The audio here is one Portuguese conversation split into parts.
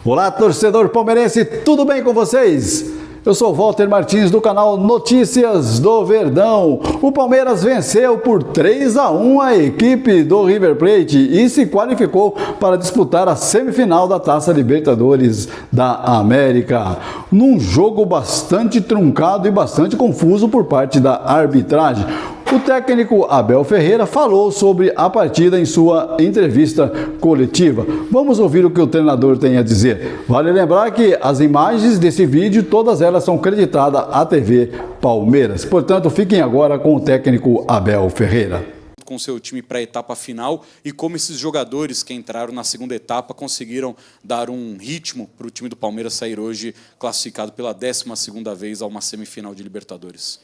Olá, torcedor palmeirense, tudo bem com vocês? Eu sou Walter Martins do canal Notícias do Verdão. O Palmeiras venceu por 3-1 a equipe do River Plate e se qualificou para disputar a semifinal da Taça Libertadores da América. Num jogo bastante truncado e bastante confuso por parte da arbitragem. O técnico Abel Ferreira falou sobre a partida em sua entrevista coletiva. Vamos ouvir o que o treinador tem a dizer. Vale lembrar que as imagens desse vídeo, todas elas são creditadas à TV Palmeiras. Portanto, fiquem agora com o técnico Abel Ferreira. Com seu time para a etapa final e como esses jogadores que entraram na segunda etapa conseguiram dar um ritmo para o time do Palmeiras sair hoje classificado pela 12ª vez a uma semifinal de Libertadores.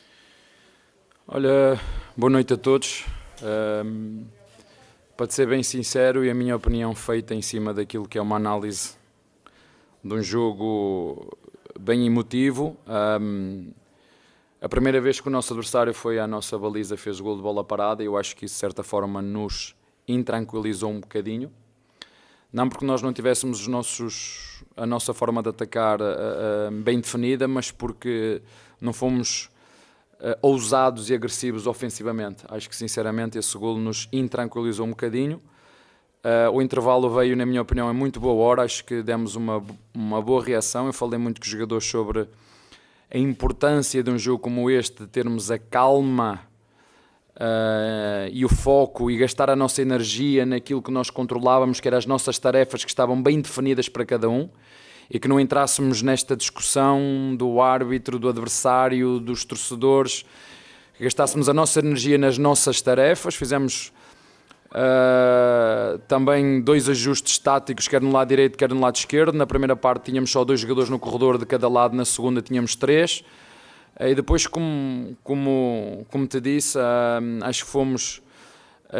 Olha, boa noite a todos. Para ser bem sincero, e a minha opinião feita em cima daquilo que é uma análise de um jogo bem emotivo. A primeira vez que o nosso adversário foi à nossa baliza, fez o gol de bola parada, eu acho que isso de certa forma nos intranquilizou um bocadinho. Não porque nós não tivéssemos a nossa forma de atacar bem definida, mas porque não fomos ousados e agressivos ofensivamente. Acho que sinceramente esse golo nos intranquilizou um bocadinho. O intervalo veio, na minha opinião, em muito boa hora. Acho que demos uma boa reação. Eu falei muito com os jogadores sobre a importância de um jogo como este, de termos a calma e o foco e gastar a nossa energia naquilo que nós controlávamos, que eram as nossas tarefas que estavam bem definidas para cada um, e que não entrássemos nesta discussão do árbitro, do adversário, dos torcedores, que gastássemos a nossa energia nas nossas tarefas. Fizemos também 2 ajustes táticos, quer no lado direito, quer no lado esquerdo. Na primeira parte tínhamos só 2 jogadores no corredor de cada lado, na segunda tínhamos 3. E depois, como te disse, acho que fomos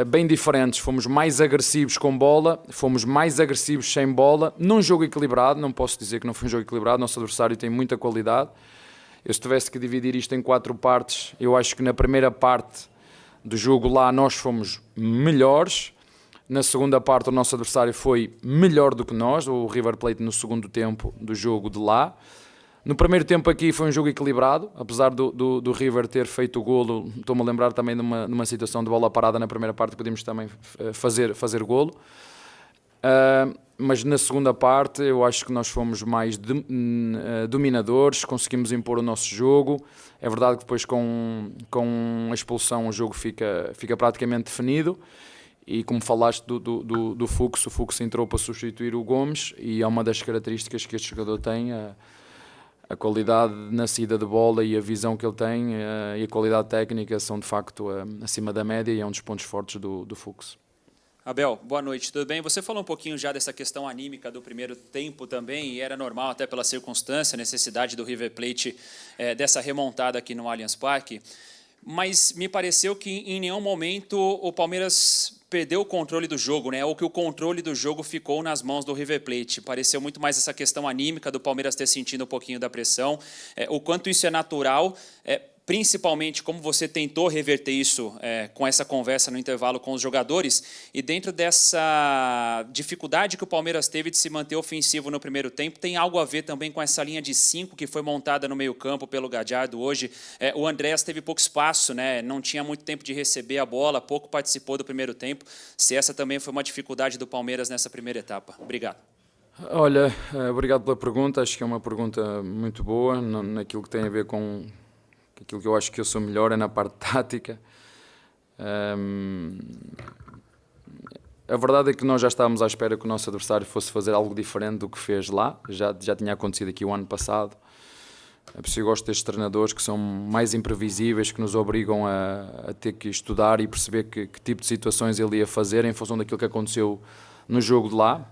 bem diferentes, fomos mais agressivos com bola, fomos mais agressivos sem bola, num jogo equilibrado. Não posso dizer que não foi um jogo equilibrado, nosso adversário tem muita qualidade. Eu, se tivesse que dividir isto em 4 partes, eu acho que na primeira parte do jogo lá nós fomos melhores, na segunda parte o nosso adversário foi melhor do que nós, o River Plate no segundo tempo do jogo de lá. No primeiro tempo aqui foi um jogo equilibrado, apesar do River ter feito o golo. Estou-me a lembrar também de uma situação de bola parada na primeira parte, podíamos também fazer golo. Mas na segunda parte eu acho que nós fomos mais dominadores, conseguimos impor o nosso jogo. É verdade que depois com a expulsão o jogo fica praticamente definido. E como falaste do Fux, o Fux entrou para substituir o Gomes, e é uma das características que este jogador tem, a qualidade na saída de bola e a visão que ele tem e a qualidade técnica são de facto acima da média, e é um dos pontos fortes do Fux. Abel, boa noite, tudo bem? Você falou um pouquinho já dessa questão anímica do primeiro tempo também, e era normal até pela circunstância, a necessidade do River Plate dessa remontada aqui no Allianz Parque, mas me pareceu que em nenhum momento o Palmeiras perdeu o controle do jogo, né? Ou que o controle do jogo ficou nas mãos do River Plate. Pareceu muito mais essa questão anímica do Palmeiras ter sentido um pouquinho da pressão, o quanto isso é natural, principalmente como você tentou reverter isso com essa conversa no intervalo com os jogadores, e dentro dessa dificuldade que o Palmeiras teve de se manter ofensivo no primeiro tempo, tem algo a ver também com essa linha de 5 que foi montada no meio-campo pelo Gallardo hoje. O Andrés teve pouco espaço, né? Não tinha muito tempo de receber a bola, pouco participou do primeiro tempo. Se essa também foi uma dificuldade do Palmeiras nessa primeira etapa. Obrigado. Olha, obrigado pela pergunta. Acho que é uma pergunta muito boa naquilo que tem a ver com aquilo que eu acho que eu sou melhor, é na parte tática. A verdade é que nós já estávamos à espera que o nosso adversário fosse fazer algo diferente do que fez lá. Já tinha acontecido aqui o ano passado. É por isso que eu gosto destes treinadores que são mais imprevisíveis, que nos obrigam a ter que estudar e perceber que tipo de situações ele ia fazer em função daquilo que aconteceu no jogo de lá.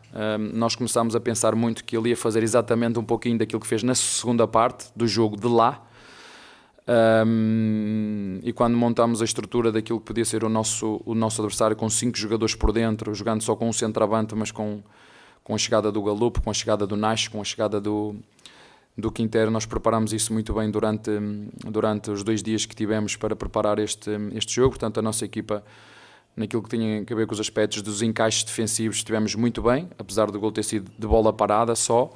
Nós começámos a pensar muito que ele ia fazer exatamente um pouquinho daquilo que fez na segunda parte do jogo de lá. E quando montámos a estrutura daquilo que podia ser o nosso adversário, com 5 jogadores por dentro, jogando só com um centroavante, mas com a chegada do Galupo, com a chegada do Nacho, com a chegada do Quintero, nós preparámos isso muito bem durante os 2 dias que tivemos para preparar este jogo. Portanto, a nossa equipa naquilo que tinha a ver com os aspectos dos encaixes defensivos, estivemos muito bem, apesar do gol ter sido de bola parada só.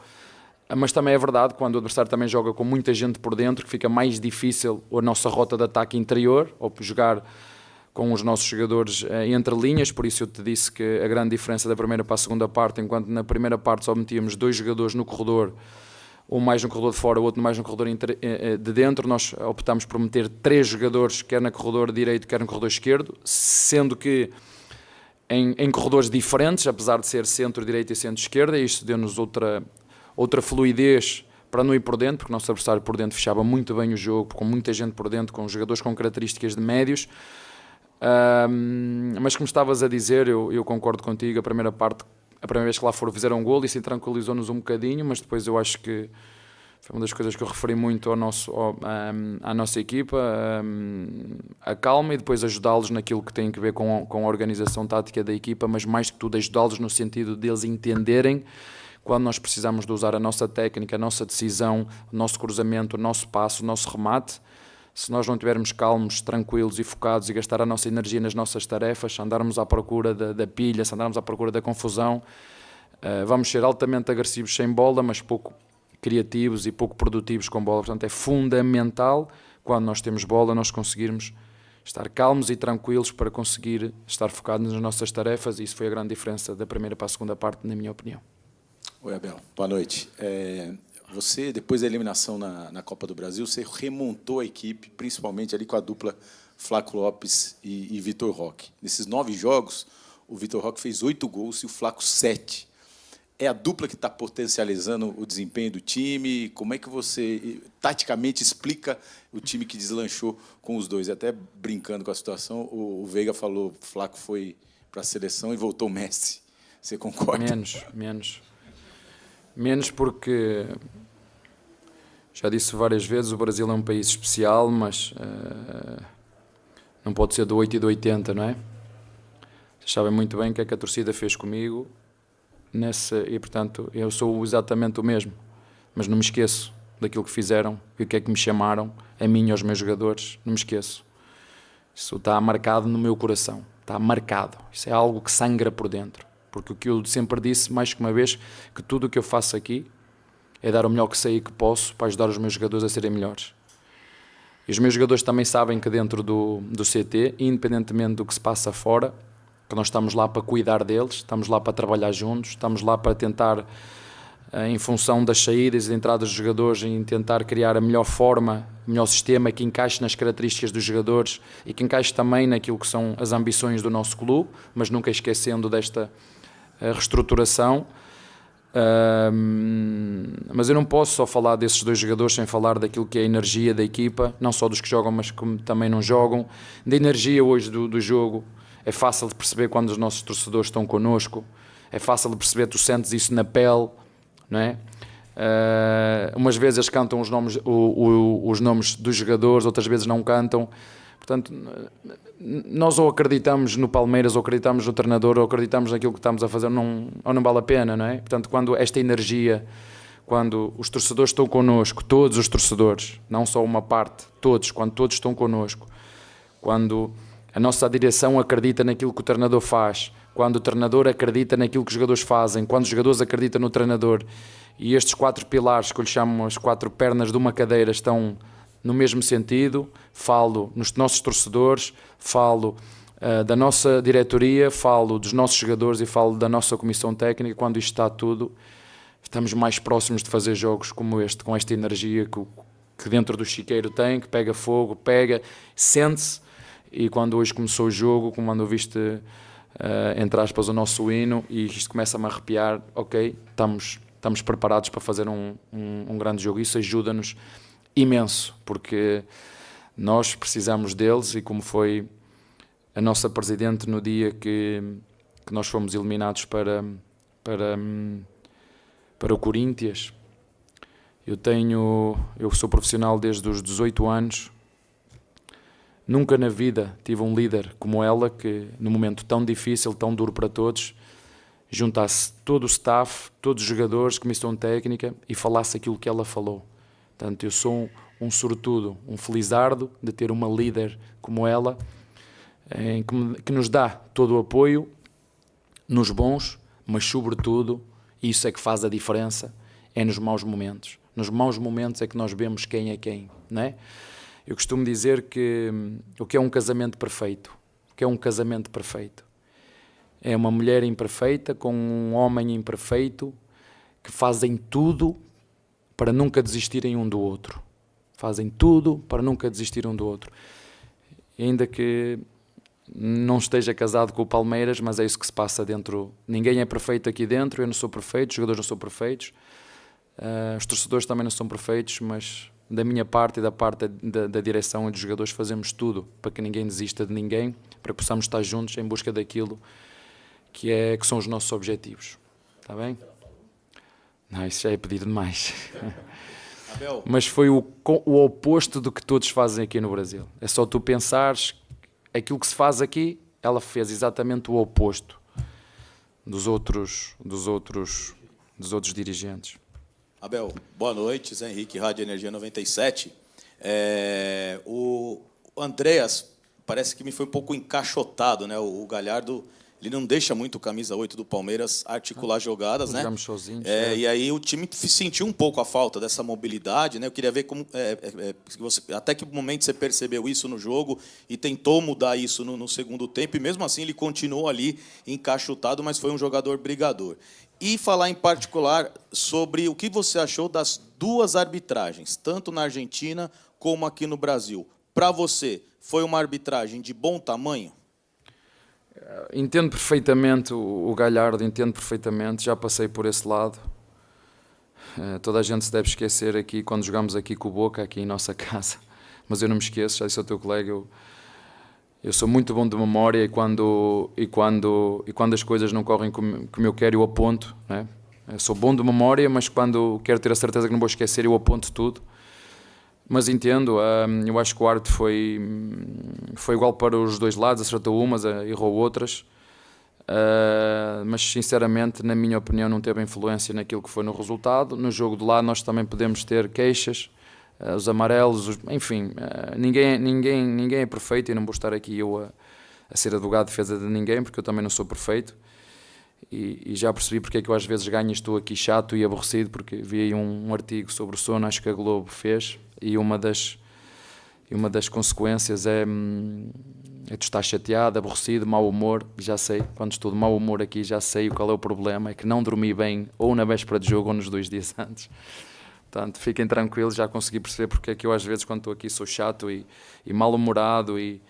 Mas também é verdade, quando o adversário também joga com muita gente por dentro, que fica mais difícil a nossa rota de ataque interior, ou jogar com os nossos jogadores entre linhas. Por isso eu te disse que a grande diferença da primeira para a segunda parte, enquanto na primeira parte só metíamos 2 jogadores no corredor, um mais no corredor de fora, o outro mais no corredor de dentro, nós optámos por meter 3 jogadores, quer no corredor direito, quer no corredor esquerdo, sendo que em corredores diferentes, apesar de ser centro-direita e centro-esquerda, e isto deu-nos outra fluidez para não ir por dentro, porque o nosso adversário por dentro fechava muito bem o jogo, com muita gente por dentro, com jogadores com características de médios. Mas como estavas a dizer, eu concordo contigo, a primeira vez que lá foram fizeram um golo, isso tranquilizou-nos um bocadinho, mas depois eu acho que foi uma das coisas que eu referi muito à nossa equipa, a calma, e depois ajudá-los naquilo que tem a ver com a organização tática da equipa, mas mais que tudo ajudá-los no sentido deles entenderem quando nós precisamos de usar a nossa técnica, a nossa decisão, o nosso cruzamento, o nosso passo, o nosso remate. Se nós não estivermos calmos, tranquilos e focados e gastar a nossa energia nas nossas tarefas, andarmos à procura da pilha, se andarmos à procura da confusão, vamos ser altamente agressivos sem bola, mas pouco criativos e pouco produtivos com bola. Portanto, é fundamental, quando nós temos bola, nós conseguirmos estar calmos e tranquilos para conseguir estar focados nas nossas tarefas, e isso foi a grande diferença da primeira para a segunda parte, na minha opinião. Oi, Abel. Boa noite. Você, depois da eliminação na Copa do Brasil, você remontou a equipe, principalmente ali com a dupla Flaco Lopes e Vitor Roque. Nesses 9 jogos, o Vitor Roque fez 8 gols e o Flaco 7. É a dupla que está potencializando o desempenho do time? Como é que você, taticamente, explica o time que deslanchou com os dois? Até brincando com a situação, o Veiga falou que o Flaco foi para a seleção e voltou o Messi. Você concorda? Menos porque, já disse várias vezes, o Brasil é um país especial, mas não pode ser do 8 e do 80, não é? Vocês sabem muito bem o que é que a torcida fez comigo, e portanto eu sou exatamente o mesmo, mas não me esqueço daquilo que fizeram e o que é que me chamaram, a mim e aos meus jogadores, não me esqueço. Isso está marcado no meu coração, está marcado, isso é algo que sangra por dentro. Porque o que eu sempre disse, mais que uma vez, que tudo o que eu faço aqui é dar o melhor que sei e que posso para ajudar os meus jogadores a serem melhores. E os meus jogadores também sabem que dentro do CT, independentemente do que se passa fora, que nós estamos lá para cuidar deles, estamos lá para trabalhar juntos, estamos lá para tentar, em função das saídas e entradas dos jogadores, em tentar criar a melhor forma, o melhor sistema que encaixe nas características dos jogadores e que encaixe também naquilo que são as ambições do nosso clube, mas nunca esquecendo desta reestruturação. Mas eu não posso só falar desses 2 jogadores sem falar daquilo que é a energia da equipa, não só dos que jogam, mas que também não jogam. Da energia hoje do jogo, é fácil de perceber quando os nossos torcedores estão connosco, é fácil de perceber, tu sentes isso na pele, não é? Umas vezes eles cantam os nomes dos jogadores, outras vezes não cantam. Portanto, nós ou acreditamos no Palmeiras, ou acreditamos no treinador, ou acreditamos naquilo que estamos a fazer, ou não vale a pena, não é? Portanto, quando esta energia, quando os torcedores estão connosco, todos os torcedores, não só uma parte, todos, quando todos estão connosco, quando a nossa direção acredita naquilo que o treinador faz, quando o treinador acredita naquilo que os jogadores fazem, quando os jogadores acreditam no treinador, e estes 4 pilares, que eu lhe chamo as 4 pernas de uma cadeira, estão no mesmo sentido, falo nos nossos torcedores, falo da nossa diretoria, falo dos nossos jogadores e falo da nossa comissão técnica. Quando isto está tudo, estamos mais próximos de fazer jogos como este, com esta energia que dentro do chiqueiro tem, que pega fogo, sente-se. E quando hoje começou o jogo, quando ouviste, entre aspas, o nosso hino, e isto começa-me a arrepiar, ok, estamos preparados para fazer um grande jogo. Isso ajuda-nos imenso, porque nós precisamos deles, e como foi a nossa presidente no dia que nós fomos eliminados para o Corinthians. Eu sou profissional desde os 18 anos, nunca na vida tive um líder como ela, que num momento tão difícil, tão duro para todos, juntasse todo o staff, todos os jogadores, comissão técnica, e falasse aquilo que ela falou. Portanto, eu sou um sortudo, um felizardo de ter uma líder como ela, que nos dá todo o apoio, nos bons, mas sobretudo, isso é que faz a diferença, é nos maus momentos. Nos maus momentos é que nós vemos quem é quem, não é? Eu costumo dizer que o que é um casamento perfeito? O que é um casamento perfeito? É uma mulher imperfeita com um homem imperfeito que fazem tudo para nunca desistirem um do outro. Fazem tudo para nunca desistir um do outro. E ainda que não esteja casado com o Palmeiras, mas é isso que se passa dentro. Ninguém é perfeito aqui dentro, eu não sou perfeito, os jogadores não são perfeitos, os torcedores também não são perfeitos, mas da minha parte e da parte da direção e dos jogadores fazemos tudo para que ninguém desista de ninguém, para que possamos estar juntos em busca daquilo que são os nossos objetivos. Está bem? Não, isso já é pedir demais. Abel. Mas foi o oposto do que todos fazem aqui no Brasil. É só tu pensares aquilo que se faz aqui, ela fez exatamente o oposto dos outros dirigentes. Abel, boa noite, Zé Henrique, Rádio Energia 97. O Andreas parece que me foi um pouco encaixotado, né? O Galhardo, ele não deixa muito o camisa 8 do Palmeiras articular jogadas, né? Jogamos sozinhos. E aí o time sentiu um pouco a falta dessa mobilidade, né? Eu queria ver como, até que momento você percebeu isso no jogo e tentou mudar isso no segundo tempo, e mesmo assim ele continuou ali encaixotado, mas foi um jogador brigador. E falar em particular sobre o que você achou das duas arbitragens, tanto na Argentina como aqui no Brasil. Para você, foi uma arbitragem de bom tamanho? Entendo perfeitamente o Galhardo, entendo perfeitamente, já passei por esse lado. Toda a gente se deve esquecer aqui, quando jogamos aqui com o Boca, aqui em nossa casa, mas eu não me esqueço, já disse ao teu colega, eu sou muito bom de memória e quando as coisas não correm como eu quero, eu aponto, né? Eu sou bom de memória, mas quando quero ter a certeza que não vou esquecer, eu aponto tudo. Mas entendo, eu acho que o árbitro foi igual para os dois lados, acertou umas, errou outras, mas sinceramente, na minha opinião, não teve influência naquilo que foi no resultado. No jogo de lá nós também podemos ter queixas, os amarelos, enfim, ninguém é perfeito, e não vou estar aqui eu a ser advogado de defesa de ninguém, porque eu também não sou perfeito. E já percebi porque é que eu às vezes ganho e estou aqui chato e aborrecido, porque vi aí um artigo sobre o sono, acho que a Globo fez, e uma das consequências é tu estar chateado, aborrecido, mau humor. Já sei, quando estou de mau humor aqui, já sei qual é o problema, é que não dormi bem ou na véspera de jogo ou nos 2 dias antes. Portanto, fiquem tranquilos, já consegui perceber porque é que eu às vezes quando estou aqui sou chato e mal-humorado e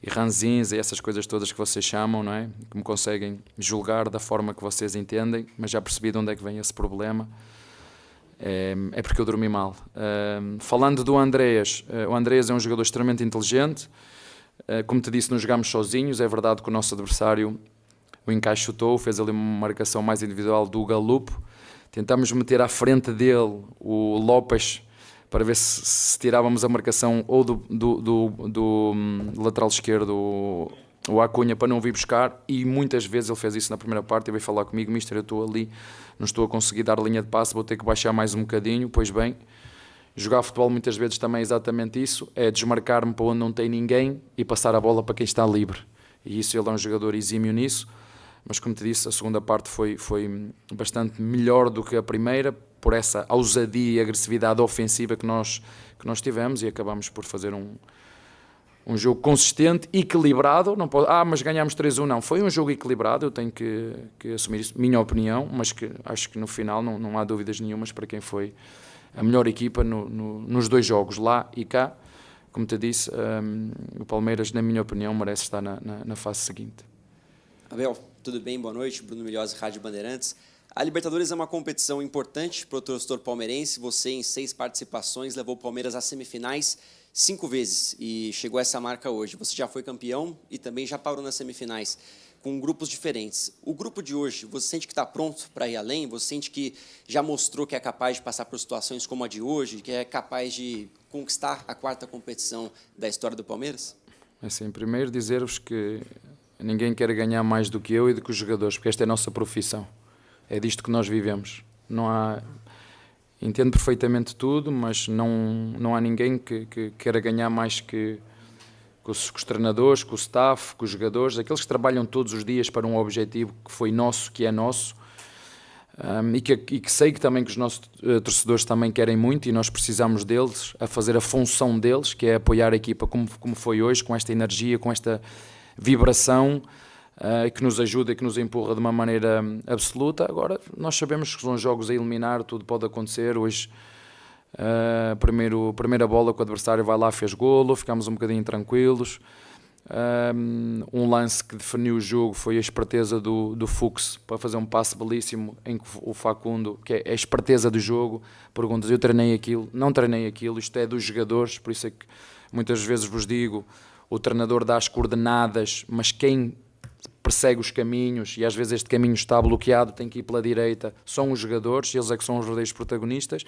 ranzinza e essas coisas todas que vocês chamam, não é? Que me conseguem julgar da forma que vocês entendem, mas já percebi de onde é que vem esse problema. É porque eu dormi mal. Falando do Andreas, o Andreas é um jogador extremamente inteligente. Como te disse, não jogámos sozinhos. É verdade que o nosso adversário o encaixotou, fez ali uma marcação mais individual do Galupo. Tentámos meter à frente dele o Lopes para ver se tirávamos a marcação ou do lateral esquerdo, o Acunha, para não vir buscar, e muitas vezes ele fez isso na primeira parte e veio falar comigo: mister, eu estou ali, não estou a conseguir dar linha de passe, vou ter que baixar mais um bocadinho. Pois bem, jogar futebol muitas vezes também é exatamente isso, é desmarcar-me para onde não tem ninguém e passar a bola para quem está livre, e isso ele é um jogador exímio nisso. Mas como te disse, a segunda parte foi bastante melhor do que a primeira, por essa ousadia e agressividade ofensiva que nós tivemos, e acabamos por fazer um jogo consistente, equilibrado. Não pode, mas ganhámos 3-1, não. Foi um jogo equilibrado, eu tenho que assumir isso, minha opinião, mas que acho que no final não há dúvidas nenhumas para quem foi a melhor equipa nos 2 jogos, lá e cá. Como te disse, o Palmeiras, na minha opinião, merece estar na fase seguinte. Abel, tudo bem? Boa noite. Bruno Milhozzi, Rádio Bandeirantes. A Libertadores é uma competição importante para o torcedor palmeirense. Você, em 6 participações, levou o Palmeiras às semifinais 5 vezes e chegou a essa marca hoje. Você já foi campeão e também já parou nas semifinais com grupos diferentes. O grupo de hoje, você sente que está pronto para ir além? Você sente que já mostrou que é capaz de passar por situações como a de hoje, que é capaz de conquistar a 4ª competição da história do Palmeiras? Assim, primeiro dizer-vos que ninguém quer ganhar mais do que eu e do que os jogadores, porque esta é a nossa profissão. É disto que nós vivemos. Entendo perfeitamente tudo, mas não há ninguém que queira ganhar mais que com os treinadores, com o staff, com os jogadores, aqueles que trabalham todos os dias para um objetivo que foi nosso, que é nosso, e que sei que também que os nossos torcedores também querem muito, e nós precisamos deles a fazer a função deles, que é apoiar a equipa como foi hoje, com esta energia, com esta vibração, que nos ajuda e que nos empurra de uma maneira absoluta. Agora, nós sabemos que são jogos a eliminar, tudo pode acontecer. Hoje, primeira bola que o adversário vai lá, fez golo, ficámos um bocadinho tranquilos. Um lance que definiu o jogo foi a esperteza do Fux para fazer um passe belíssimo, em que o Facundo, que é a esperteza do jogo, perguntas: eu treinei aquilo? Não treinei aquilo, isto é dos jogadores. Por isso é que muitas vezes vos digo, o treinador dá as coordenadas, mas quem persegue os caminhos, e às vezes este caminho está bloqueado, tem que ir pela direita, são os jogadores, eles é que são os verdadeiros protagonistas.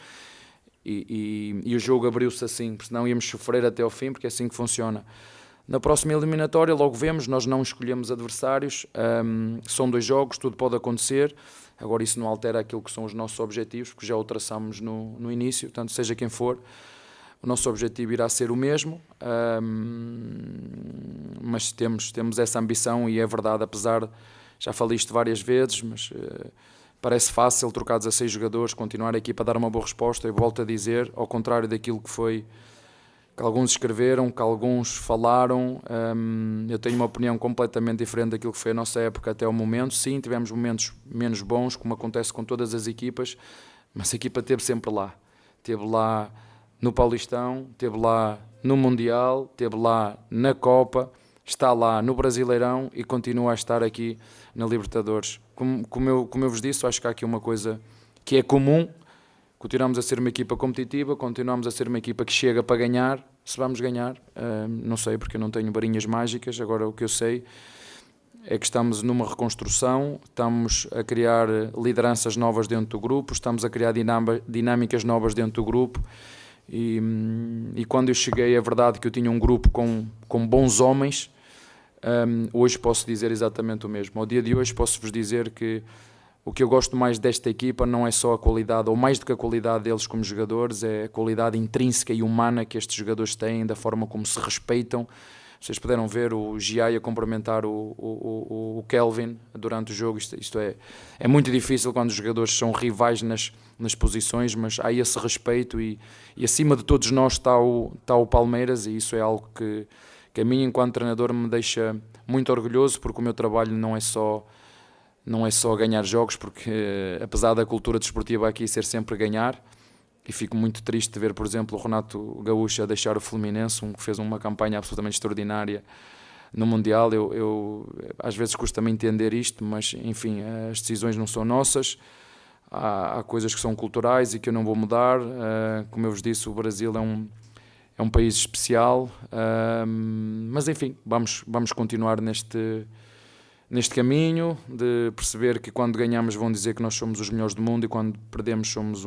E o jogo abriu-se assim, porque senão íamos sofrer até ao fim, porque é assim que funciona. Na próxima eliminatória, logo vemos, nós não escolhemos adversários, são 2 jogos, tudo pode acontecer. Agora, isso não altera aquilo que são os nossos objetivos, porque já o traçamos no início, portanto, seja quem for, o nosso objetivo irá ser o mesmo, mas temos essa ambição, e é verdade, apesar, já falei isto várias vezes, mas parece fácil trocar 16 jogadores, continuar a equipa a dar uma boa resposta. Eu volto a dizer, ao contrário daquilo que foi, que alguns escreveram, que alguns falaram, eu tenho uma opinião completamente diferente daquilo que foi a nossa época até o momento. Sim, tivemos momentos menos bons, como acontece com todas as equipas, mas a equipa esteve sempre lá. Esteve lá no Paulistão, esteve lá no Mundial, esteve lá na Copa, está lá no Brasileirão e continua a estar aqui na Libertadores. Como eu vos disse, acho que há aqui uma coisa que é comum. Continuamos a ser uma equipa competitiva, continuamos a ser uma equipa que chega para ganhar. Se vamos ganhar, não sei, porque eu não tenho varinhas mágicas. Agora, o que eu sei é que estamos numa reconstrução, estamos a criar lideranças novas dentro do grupo, estamos a criar dinâmicas novas dentro do grupo. E quando eu cheguei, é verdade que eu tinha um grupo com bons homens. Hoje posso dizer exatamente o mesmo. Ao dia de hoje posso-vos dizer que o que eu gosto mais desta equipa não é só a qualidade, ou mais do que a qualidade deles como jogadores, é a qualidade intrínseca e humana que estes jogadores têm, da forma como se respeitam. Vocês puderam ver o Giai a cumprimentar o Kelvin durante o jogo. Isto é muito difícil quando os jogadores são rivais nas posições, mas há esse respeito, e acima de todos nós está o Palmeiras, e isso é algo que a mim, enquanto treinador, me deixa muito orgulhoso, porque o meu trabalho não é só ganhar jogos, porque apesar da cultura desportiva aqui ser sempre ganhar, e fico muito triste de ver, por exemplo, o Renato Gaúcho a deixar o Fluminense, que fez uma campanha absolutamente extraordinária no Mundial. Eu às vezes custa-me entender isto, mas enfim, as decisões não são nossas, há coisas que são culturais e que eu não vou mudar. Como eu vos disse, o Brasil é um país especial, mas enfim, vamos continuar neste caminho de perceber que quando ganhamos vão dizer que nós somos os melhores do mundo, e quando perdemos somos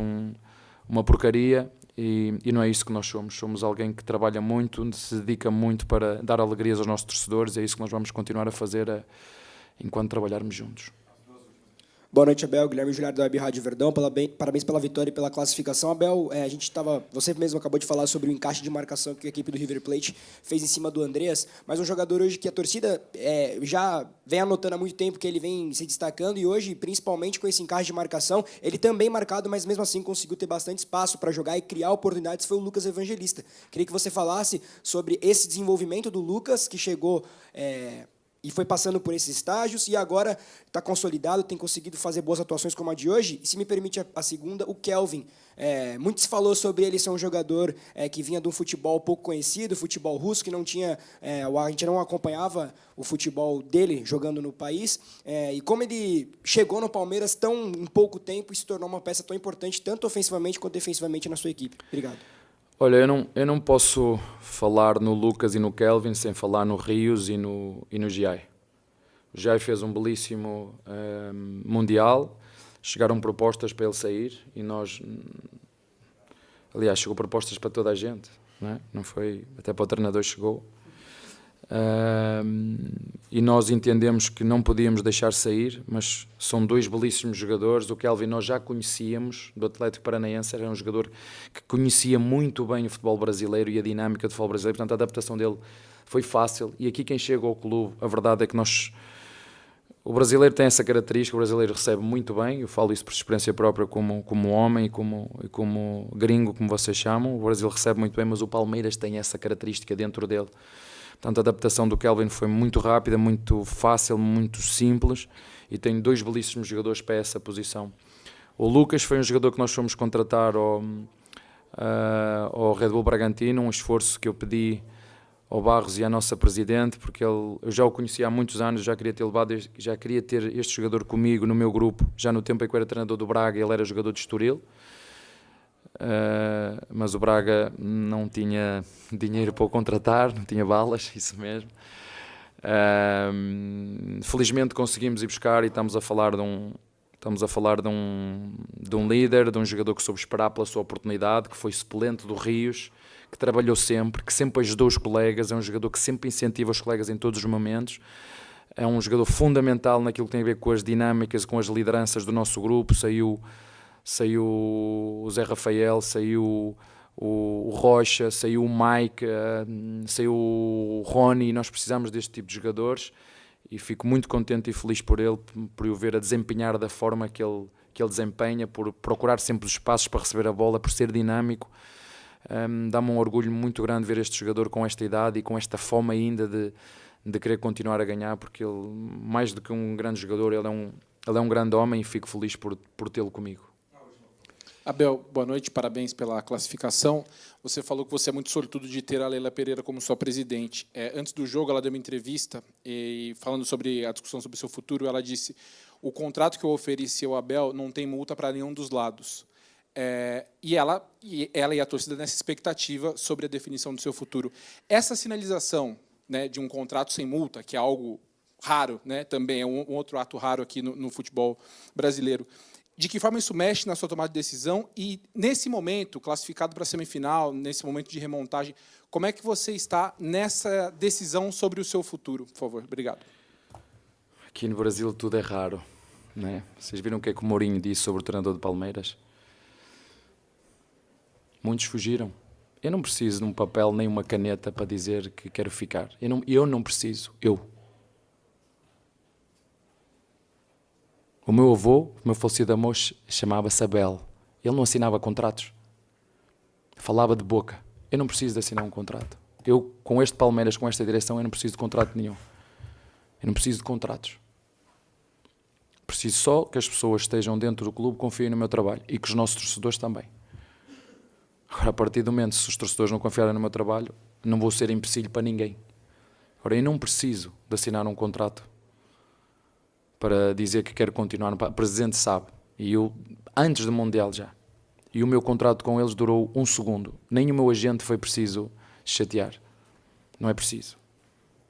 uma porcaria, e não é isso que nós somos. Somos alguém que trabalha muito, se dedica muito para dar alegrias aos nossos torcedores. É isso que nós vamos continuar a fazer enquanto trabalharmos juntos. Boa noite, Abel. Guilherme Giuliano da Web Rádio Verdão. Parabéns pela vitória e pela classificação. Abel, você mesmo acabou de falar sobre o encaixe de marcação que a equipe do River Plate fez em cima do Andreas, mas um jogador hoje que a torcida já vem anotando há muito tempo que ele vem se destacando, e hoje, principalmente com esse encaixe de marcação, ele também marcado, mas mesmo assim conseguiu ter bastante espaço para jogar e criar oportunidades, foi o Lucas Evangelista. Queria que você falasse sobre esse desenvolvimento do Lucas, que chegou e foi passando por esses estágios, e agora está consolidado, tem conseguido fazer boas atuações como a de hoje. E se me permite a segunda, o Kelvin. Muito se falou sobre ele ser um jogador que vinha de um futebol pouco conhecido, futebol russo, que não tinha, a gente não acompanhava o futebol dele jogando no país, e como ele chegou no Palmeiras tão em pouco tempo e se tornou uma peça tão importante, tanto ofensivamente quanto defensivamente na sua equipe. Obrigado. Olha, eu não posso falar no Lucas e no Kelvin sem falar no Rios e no Giai. O Giai fez um belíssimo Mundial, chegaram propostas para ele sair, e nós, aliás, chegou propostas para toda a gente, não foi? Até para o treinador chegou. E nós entendemos que não podíamos deixar sair, mas são 2 belíssimos jogadores. O Kelvin nós já conhecíamos do Atlético Paranaense, era um jogador que conhecia muito bem o futebol brasileiro e a dinâmica do futebol brasileiro, portanto a adaptação dele foi fácil. E aqui quem chega ao clube, a verdade é que o brasileiro tem essa característica, o brasileiro recebe muito bem, eu falo isso por experiência própria como homem e como gringo, como vocês chamam, o Brasil recebe muito bem, mas o Palmeiras tem essa característica dentro dele. Portanto, a adaptação do Kelvin foi muito rápida, muito fácil, muito simples, e tenho 2 belíssimos jogadores para essa posição. O Lucas foi um jogador que nós fomos contratar ao Red Bull Bragantino, um esforço que eu pedi ao Barros e à nossa presidente, porque eu já o conhecia há muitos anos, já queria ter este jogador comigo no meu grupo, já no tempo em que eu era treinador do Braga, ele era jogador de Estoril, mas o Braga não tinha dinheiro para o contratar, não tinha balas, isso mesmo. Felizmente conseguimos ir buscar e estamos a falar de um líder, de um jogador que soube esperar pela sua oportunidade, que foi suplente do Rios, que trabalhou sempre, que sempre ajudou os colegas, é um jogador que sempre incentiva os colegas em todos os momentos, é um jogador fundamental naquilo que tem a ver com as dinâmicas, com as lideranças do nosso grupo. Saiu o Zé Rafael, saiu o Rocha, saiu o Mike, saiu o Rony, e nós precisamos deste tipo de jogadores, e fico muito contente e feliz por ele, por o ver a desempenhar da forma que ele desempenha, por procurar sempre os espaços para receber a bola, por ser dinâmico. Dá-me um orgulho muito grande ver este jogador com esta idade e com esta fome ainda de querer continuar a ganhar, porque ele, mais do que um grande jogador, ele é um grande homem, e fico feliz por tê-lo comigo. Abel, boa noite, parabéns pela classificação. Você falou que você é muito sortudo de ter a Leila Pereira como sua presidente. Antes do jogo, ela deu uma entrevista e, falando sobre a discussão sobre o seu futuro, ela disse: o contrato que eu ofereci ao Abel não tem multa para nenhum dos lados. E ela e a torcida nessa expectativa sobre a definição do seu futuro. Essa sinalização, né, de um contrato sem multa, que é algo raro, né, também é um outro ato raro aqui no futebol brasileiro, de que forma isso mexe na sua tomada de decisão? E, nesse momento, classificado para a semifinal, nesse momento de remontagem, como é que você está nessa decisão sobre o seu futuro? Por favor, obrigado. Aqui no Brasil tudo é raro, né? Vocês viram o que é que o Mourinho disse sobre o treinador de Palmeiras? Muitos fugiram. Eu não preciso de um papel nem uma caneta para dizer que quero ficar. Eu não preciso. O meu avô, o meu falecido amor, chamava-se Abel. Ele não assinava contratos. Falava de boca. Eu não preciso de assinar um contrato. Eu, com este Palmeiras, com esta direção, eu não preciso de contrato nenhum. Eu não preciso de contratos. Preciso só que as pessoas estejam dentro do clube, confiem no meu trabalho, e que os nossos torcedores também. Agora, a partir do momento, se os torcedores não confiarem no meu trabalho, não vou ser empecilho para ninguém. Agora, eu não preciso de assinar um contrato para dizer que quero continuar. O presidente sabe, e eu, antes do Mundial já, e o meu contrato com eles durou 1 segundo. Nem o meu agente foi preciso chatear. Não é preciso.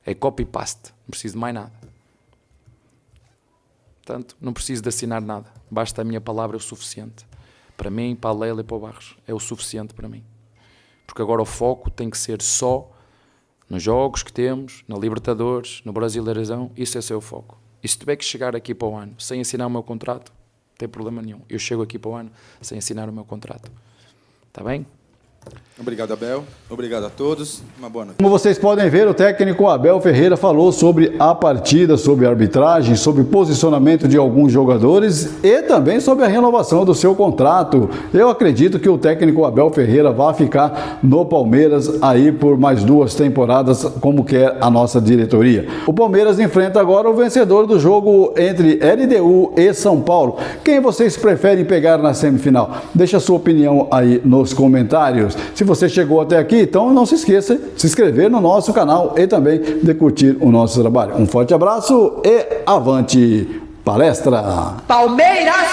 É copy-paste. Não preciso de mais nada. Portanto, não preciso de assinar nada. Basta a minha palavra, é o suficiente. Para mim, para a Leila e para o Barros. É o suficiente para mim. Porque agora o foco tem que ser só nos jogos que temos, na Libertadores, no Brasileirão. Isso é o foco. E se tiver que chegar aqui para o ano sem assinar o meu contrato, não tem problema nenhum. Eu chego aqui para o ano sem assinar o meu contrato. Está bem? Obrigado, Abel. Obrigado a todos. Uma boa noite. Como vocês podem ver, o técnico Abel Ferreira falou sobre a partida, sobre a arbitragem, sobre o posicionamento de alguns jogadores e também sobre a renovação do seu contrato. Eu acredito que o técnico Abel Ferreira vai ficar no Palmeiras aí por mais 2 temporadas, como quer a nossa diretoria. O Palmeiras enfrenta agora o vencedor do jogo entre LDU e São Paulo. Quem vocês preferem pegar na semifinal? Deixa a sua opinião aí nos comentários. Se você chegou até aqui, então não se esqueça de se inscrever no nosso canal e também de curtir o nosso trabalho. Um forte abraço e avante palestra! Palmeiras!